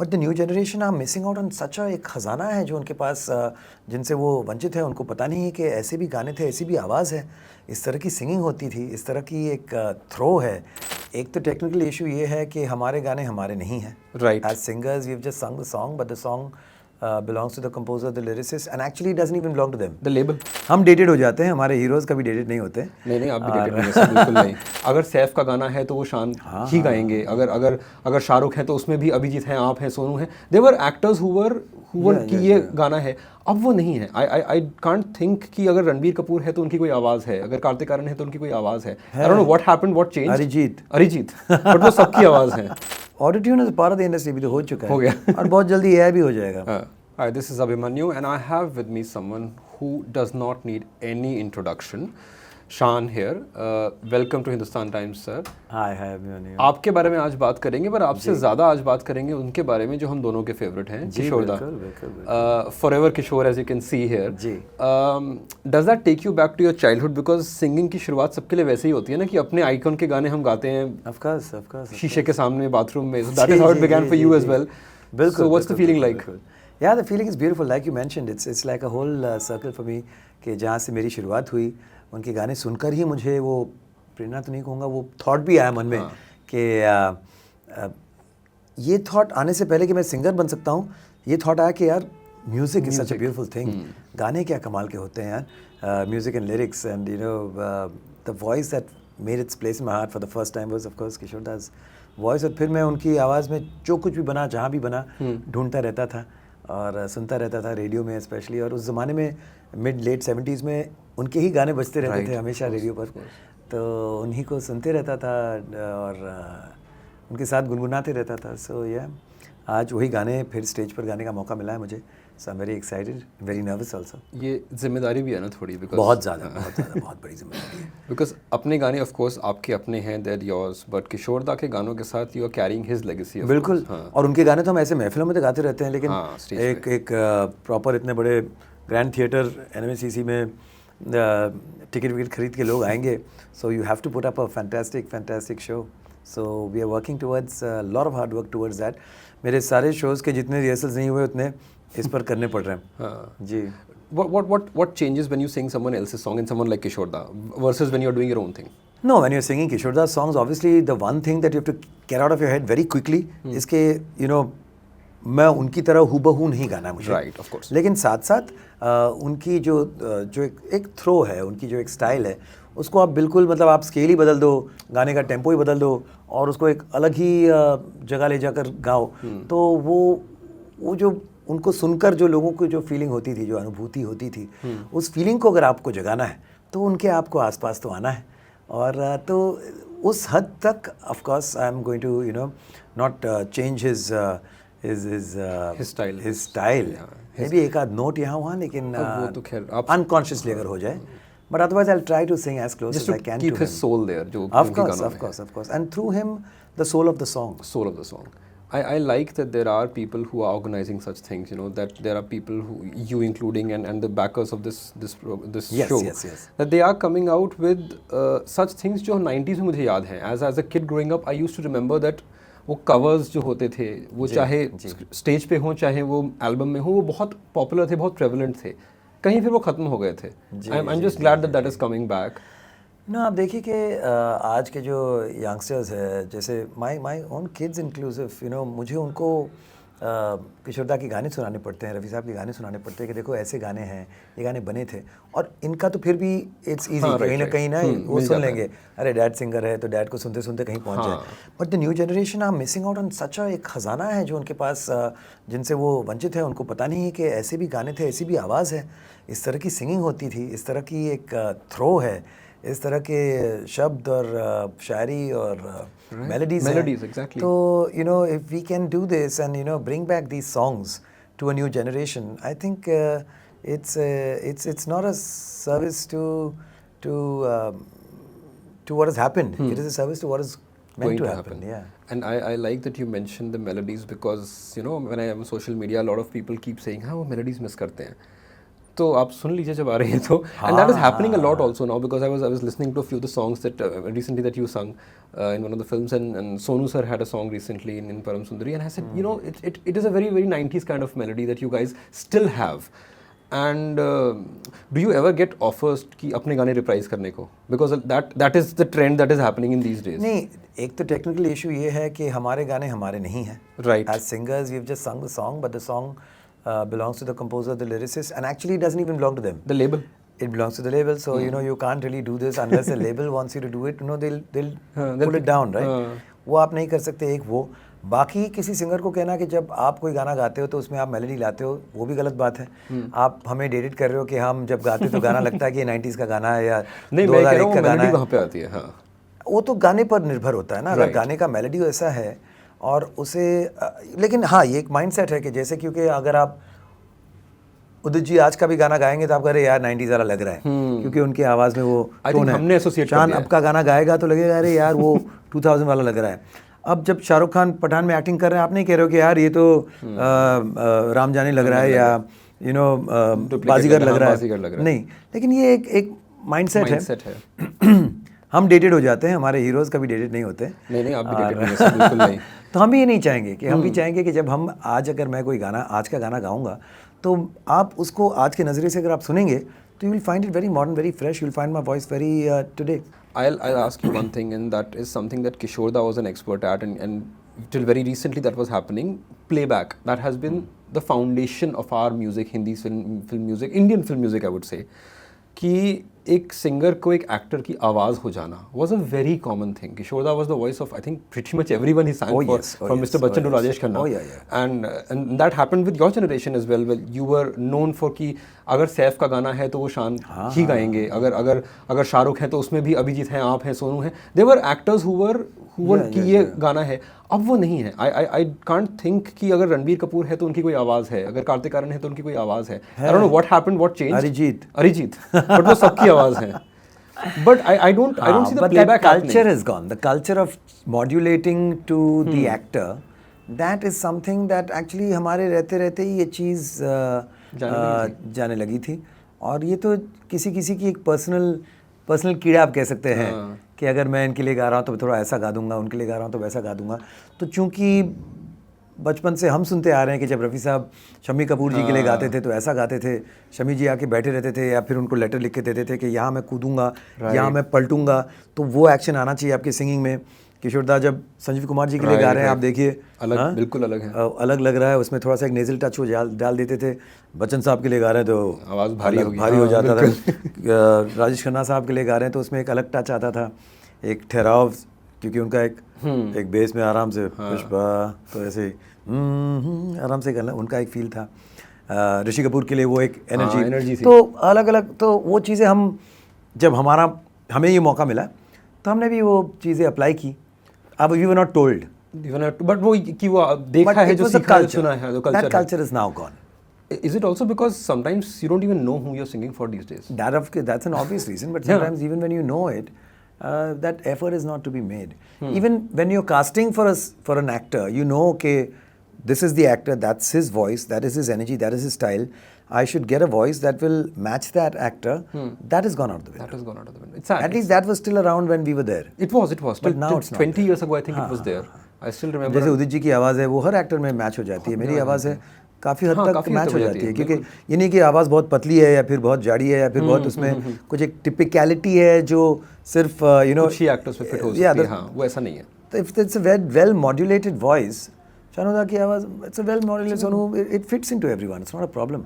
But the new generation are missing out on such एक ख़जाना है जो उनके पास जिनसे वो वंचित है। उनको पता नहीं है कि ऐसे भी गाने थे, ऐसी भी आवाज़ है, इस तरह की सिंगिंग होती थी, इस तरह की एक थ्रो है। एक तो टेक्निकल इशू ये है कि हमारे गाने हमारे नहीं हैं। Right. As singers we have just सung the song, but the song belongs to the composer, the lyricist, and actually it doesn't even belong to them. The label. हम डेटेड हो जाते हैं, हमारे हीरोज़ कभी डेटेड नहीं होते। नहीं आप भी डेटेड नहीं है सर, बिल्कुल नहीं। अगर सैफ का गाना है तो वो शान ही गाएंगे, अगर अगर अगर शाहरुख है तो उसमें भी अभिजीत हैं, आप हैं, सोनू हैं। देवर एक्टर्स हुवर कि ये गाना है, अब वो नहीं है। आई कांट थिंक कि अगर रणबीर कपूर है तो उनकी कोई आवाज़ है, अगर कार्तिक आर्यन है तो उनकी कोई आवाज़ है। I don't know what happened, what change. Arijit but वो सबकी आवाज़ है। Auto tune is part of the industry, भी तो हो चुका है, हो गया और बहुत जल्दी एआई भी हो जाएगा। Hi, this is Abhimanyu and I have with me someone who does not need any introduction. Shan here. Welcome to Hindustan Times, sir. हाय अभिमन्यु। आपके बारे में आज बात करेंगे, पर आपसे ज़्यादा आज बात करेंगे उनके बारे में जो हम दोनों के फेवरेट हैं, किशोर दा। Forever Kishore, as you can see here. Ji. Does that take you back to your childhood? Because singing की शुरुआत सबके लिए वैसे ही होती है ना, कि अपने आइकॉन के गाने हम गाते हैं Of course. शीशे के सामने, बाथरूम में। So that is how it began for you as well. बिल्कुल। So what's the feeling like? Yeah, the feeling is beautiful. Like you mentioned, it's like a whole circle for me कि जहाँ से मेरी शुरुआत हुई, उनके गाने सुनकर ही मुझे वो प्रेरणा तो नहीं कहूँगा, वो थॉट भी आया मन में कि ये थॉट आने से पहले कि मैं सिंगर बन सकता हूँ, ये थॉट आया कि यार music is such a beautiful thing. गाने क्या कमाल के होते हैं यार, music and lyrics, and you know the voice that made its place in my heart for the first time was of course Kishore Da's voice. और फिर मैं उनकी आवाज़ में जो कुछ भी बना, जहाँ भी बना, ढूंढता रहता था और सुनता रहता था, रेडियो में स्पेशली। और उस ज़माने में मिड लेट 70s में उनके ही गाने बजते रहते थे हमेशा रेडियो पर, तो उन्हीं को सुनते रहता था और उनके साथ गुनगुनाते रहता था। सो या आज वही गाने फिर स्टेज पर गाने का मौका मिला है मुझे। So I am very excited, very nervous also. ये जिम्मेदारी भी है ना थोड़ी, बिकॉज बहुत ज़्यादा बहुत बड़ी जिम्मेदारी है। बिकॉज अपने गाने ऑफ कोर्स आपके अपने हैं, दैट योर्स, बट किशोर दा के गानों के साथ you are carrying his legacy. बिल्कुल। और उनके गाने तो हम ऐसे महफिलों में तो गाते रहते हैं, लेकिन एक प्रॉपर इतने बड़े ग्रैंड थिएटर NMCC में टिकट विकट खरीद के लोग आएंगे, so you have to put up a fantastic show. So we are working towards lot of hard work towards that. मेरे सारे शोज़ के जितने रिहर्सल्स नहीं हुए उतने इस पर करने पड़ रहे हैं। जी। What changes when you sing someone else's song in someone like Kishore Da versus when you're doing your own thing? No, when you're singing Kishore Das songs, obviously the one thing that you have to get out of your head very quickly is कि you know मैं उनकी तरह हूबहू नहीं गाना है मुझे। Right, of course. लेकिन साथ साथ उनकी जो एक थ्रो है, उनकी जो एक स्टाइल है, उसको आप बिल्कुल मतलब आप स्केल ही बदल दो, गाने का टेम्पो ही बदल दो और उसको एक अलग ही जगह ले जाकर गाओ, तो वो जो उनको सुनकर जो लोगों को जो फीलिंग होती थी, जो अनुभूति होती थी, उस फीलिंग को अगर आपको जगाना है तो उनके आपको आसपास तो आना है। और तो उस हद तक of course I am going to you know not change his style. Maybe एक आध नोट यहाँ वहाँ, लेकिन अनकॉन्शियसली अगर हो जाए, but otherwise I'll try to sing as close as I can to him. Keep his soul there. जो of course, and through him the soul of the song. I like that there are people who are organizing such things, you know, that there are people who, you including, and the backers of this show, yes. that they are coming out with such things जो 90s में मुझे याद हैं. As a kid growing up, I used to remember that वो covers जो होते थे, वो चाहे स्टेज पे हों, चाहे वो एल्बम में हो, वो बहुत पॉपुलर थे, बहुत प्रेवलेंट थे। कहीं फिर वो ख़त्म हो गए थे। I'm just glad that is coming back. ना आप देखिए कि आज के जो यंगस्टर्स है, जैसे my own kids inclusive, you know, मुझे उनको किशोर दा के गाने सुनाने पड़ते हैं, रफ़ी साहब के गाने सुनाने पड़ते हैं कि देखो ऐसे गाने हैं, ये गाने बने थे। और इनका तो फिर भी इट्स ईजी, कहीं ना कहीं ना वो सुन लेंगे, अरे डैड सिंगर है तो डैड को सुनते सुनते कहीं पहुंच जाए। But the new generation are missing out on such एक ख़जाना है जो उनके पास जिनसे वो वंचित है। उनको पता नहीं है कि ऐसे भी गाने थे, ऐसी भी आवाज़ है, इस तरह की सिंगिंग होती थी, इस तरह की एक थ्रो है, इस तरह के शब्द और शायरी और मेलोडीज exactly. तो you know if we can do this and you know bring back these songs to a new generation, I think it's not a service to what has happened. It is a service to what is meant to happen. Yeah. And I like that you mentioned the melodies, because you know when I am on social media, a lot of people keep saying हाँ वो melodies miss करते हैं। तो आप सुन लीजिए जब आ रही है तो. And that is happening a lot also now, because I was listening to a few of the songs that recently that you sung in one of the films, and Sonu sir had a song recently in Param Sundari, and I said, you know, it is a very very 90s kind of melody that you guys still have. And do you ever get offers कि अपने गाने reprise करने को? Because that is the trend that is happening in these days. नहीं, एक तो technical issue ये है कि हमारे गाने हमारे नहीं हैं. Right. As singers, we've just sung the song, but the song belongs to the composer, the lyricist, and actually it doesn't even belong to them. The label. It belongs to the label, so you know you can't really do this unless the label wants you to do it. You know they'll pull it down, right? वो आप नहीं कर सकते. एक वो, बाकी किसी singer को कहना कि जब आप कोई गाना गाते हो तो उसमें आप मेलोडी लाते हो, वो भी गलत बात है. आप हमें डेडिट कर रहे हो कि हम जब गाते तो गाना लगता है कि ये 90s का गाना है या 2001 का गाना है. कहाँ पे आती है? हाँ, वो तो गाने पर निर्भर होता है ना. अगर गाने का मेलोडी ऐसा है और उसे लेकिन हाँ, ये एक माइंडसेट है कि जैसे, क्योंकि अगर आप उदित जी आज का भी गाना गाएंगे तो आप कह रहे यार 90s वाला लग रहा है, क्योंकि उनकी आवाज़ में वो टोन है. हमने एसोसिएट शान अब का गाना गाएगा तो लगेगा अरे यार वो 2000 वाला लग रहा है. अब जब शाहरुख खान पठान में एक्टिंग कर रहे हैं, आप नहीं कह रहे हो कि यार ये तो राम जानी लग रहा है या यू नो बाजीगर लग रहा है. नहीं, लेकिन ये एक माइंडसेट है. हम डेटेड हो जाते हैं, हमारे हीरोज कभी डेटेड नहीं होते. नहीं, आप भी डेटेड नहीं, बिल्कुल नहीं. तो हम भी ये नहीं चाहेंगे कि हम भी चाहेंगे कि जब हम आज अगर मैं कोई गाना आज का गाना गाऊंगा तो आप उसको आज के नज़रिए से अगर आप सुनेंगे तो you will find it very modern, very fresh. You will find my voice very today. I'll ask you one thing, and that is something that Kishore Da was an expert at, and till very recently that was happening. Playback, that has been the foundation of our music, Hindi film music, Indian film music, I would say. कि एक singer को एक actor की आवाज़ हो जाना was a very common thing. Kishore Da was the voice of I think pretty much everyone he sang for, from Mr. Bachchan to Rajesh Khanna. And that happened with your generation as well. Well, you were known for कि अगर सैफ का गाना है तो वो शान ही गाएंगे. अगर शाहरुख है तो उसमें भी अभिजीत हैं, आप हैं, सोनू हैं. They were actors who were कि ये गाना है. अब वो नहीं है. I can't think कि अगर रणबीर कपूर है तो उनकी कोई आवाज़ है, अगर कार्तिक आर्यन है तो उनकी कोई आवाज़ है. I don't know what happened, what changed. Arijit. But वो सबकी आवाज़ है. But I don't see the playback happening. But that culture is gone. The culture of modulating to the actor, that is something that actually हमारे रहते रहते ही ये चीज़ जाने लगी थी. और ये तो किसी की एक पर्सनल कीड़ा आप कह सकते हैं कि अगर मैं इनके लिए गा रहा हूँ तो थोड़ा ऐसा गा दूंगा, उनके लिए गा रहा हूँ तो वैसा गा दूंगा. तो चूंकि बचपन से हम सुनते आ रहे हैं कि जब रफ़ी साहब शम्मी कपूर जी के लिए गाते थे तो ऐसा गाते थे. शम्मी जी आके बैठे रहते थे या फिर उनको लेटर लिख के देते थे कि यहाँ मैं कूदूंगा, यहाँ मैं पलटूंगा. तो वो एक्शन आना चाहिए आपकी सिंगिंग में. किशोर दा जब संजीव कुमार जी के लिए गा रहे हैं, आप देखिए बिल्कुल अलग है, अलग लग रहा है. उसमें थोड़ा सा एक नेजल टच हो डाल देते थे. बच्चन साहब के लिए गा रहे हैं तो आवाज़ भारी हो जाता था. राजेश खन्ना साहब के लिए गा रहे हैं तो उसमें एक अलग टच आता था, एक ठहराव, क्योंकि उनका एक बेस में आराम से पुष्पा तो ऐसे आराम से करना, उनका एक फील था. ऋषि कपूर के लिए वो एक एनर्जी थी. तो अलग अलग तो वो चीज़ें हम जब हमें ये मौका मिला तो हमने भी वो चीज़ें अप्लाई की. अब we were not told, but वो कि वो देखा है, जो सीखा है, सुना है, जो that culture is now gone. Is it also because sometimes you don't even know who you're singing for these days? That's an obvious reason, but sometimes even when you know it, that effort is not to be made. Even when you're casting for an actor, you know, okay, this is the actor, that's his voice, that is his energy, that is his style. I should get a voice that will match that actor. That has gone out of the window. That has gone out of the window. It's sad. At least that was still around when we were there. It was. But now it's not 20 years ago, I think it was there. I still remember. जैसे उदित जी की आवाज़ है, वो हर actor में match हो जाती है. मेरी आवाज़ है, काफ़ी हद तक मैच हो जाती है, क्योंकि ये नहीं कि आवाज़ बहुत पतली है या फिर बहुत जाड़ी है या फिर बहुत उसमें कुछ एक टिपिकलिटी है जो सिर्फ यू नो कुछ ही एक्टर्स में फिट हो सकती है. हाँ, वो ऐसा नहीं है. तो if it's a well modulated voice, Shanu da की आवाज़, it's a well modulated, Sonu, it fits into everyone. It's not a problem.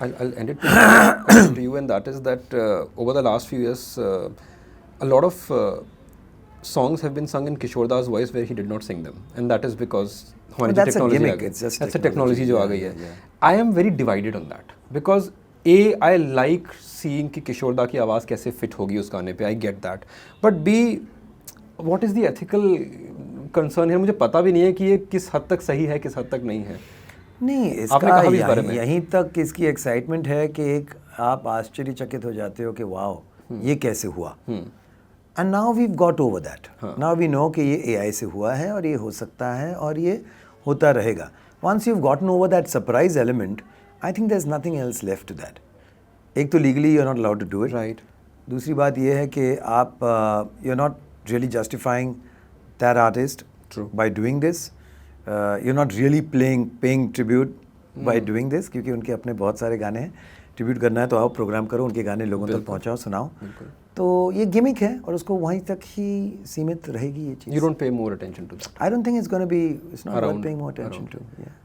I'll end it with a question to you, and that is that over the last few years, a lot of songs have been sung in Kishore Da's voice where he did not sing them, and that is because that's a gimmick. It's just that's a technology जो आ गई है. I am very divided on that because I like seeing कि Kishore Da की आवाज़ कैसे fit होगी उस गाने पे. I get that, but B, what is the ethical concern है? मुझे पता भी नहीं है कि ये किस हद तक सही है, किस हद तक नहीं है. नहीं, इसका यहीं तक इसकी एक्साइटमेंट है कि एक आप आश्चर्यचकित हो जाते हो कि वाओ ये कैसे हुआ. And now we got over that. Now we know कि ये AI से हुआ है और ये हो सकता है और ये होता रहेगा. Once you have gotten over that surprise element, I think there is nothing else left to that. एक तो legally you are not allowed to do it, right, दूसरी बात ये है कि आप you are not really justifying that artist True. By doing this, you are not really paying tribute by doing this, क्योंकि उनके अपने बहुत सारे गाने हैं, ट्रिब्यूट करना है तो आओ प्रोग्राम करो, उनके गाने लोगों तक पहुंचाओ, सुनाओ, तो ये गिमिक है और उसको वहीं तक ही सीमित रहेगी ये चीज़. you don't pay more attention to that. I don't think it's going to be, it's not worth Around- paying more attention around. to. Yeah.